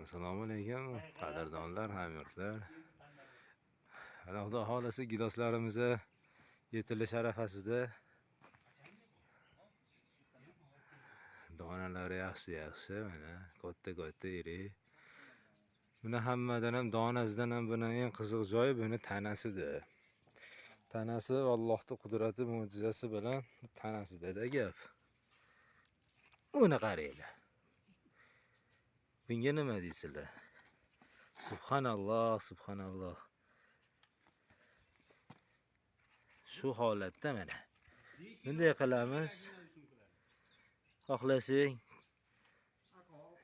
Assalomu alaykum qadrdonlar, hamyurtlar. Xudo xolasa giloslarimiz yetilish arafasida. Donalari yaxshi, mana katta iri. Buni hammadan ham donasidan ham buni eng qiziq joyi buni tanasidir. Tanasi Allohning qudrati, mo'jizasi bilan tanasida gap. Uni qaranglar. Bunga nima deysizlar? Subhanalloh, subhanalloh. Shu holatda mana. Bunday qilamiz. Xohlasang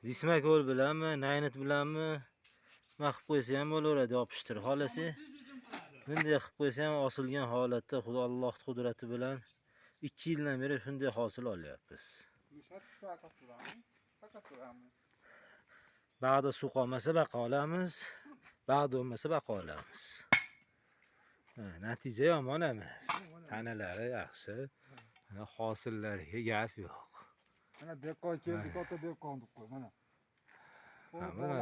dismakol bilanmi, naynit bilanmi qilib qo'ysa ham bo'laveradi, yopishtirib. Xohlasang bunday qilib qo'ysa ham osilgan holatda Xudo Allohning qudrati bilan 2 yildan beri shunday hosil olyapmiz. Ba'da suv qolmasa baqa olamiz, ba'da bo'lmasa baqa olamiz. Natija yomon emas. Tanalari yaxshi. Mana hosillariga gap yo'q. Mana dehqon keldi, katta dehqon deb qo'y, mana. Mana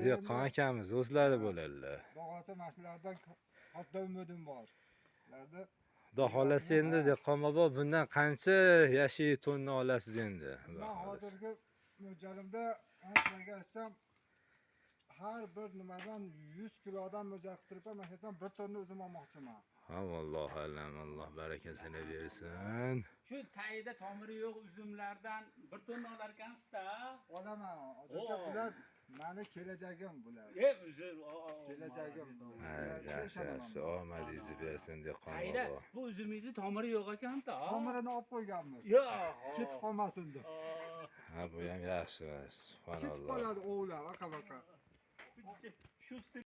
dehqon akamiz o'zlari bo'ladilar. Bog'lasa mashlardan katta umidim bor. Ularda Xudo xolasa endi dehqon bobo bundan qancha yashiy tonna olasiz endi? men hozirgi mo'ljalimda sizlarga aytsam, har bir nimadan 100 kilodan mo'ljal qilib turibman, mana shu 1 tonna o'zim olmoqchiman. Alloh alam, Alloh barakasini bersin. Shu tayida tomiri yo'q uzumlardan 1 tonna olar ekansiz-da. Olaman. Hozirda bular meni kelajagim bular. Uzr, Kelajagim. Yaxshi, omadingizni bersin dehqon tayida bobo. bu uzumingizni tomiri yo'q ekan-da. Tomirini olib qo'yganmiz. Yo'q. Ketib qolmasin deb. Ha, bu ham yaxshi, Ketib subhanalloh. qoladi o'g'lar, aka-baka. Shu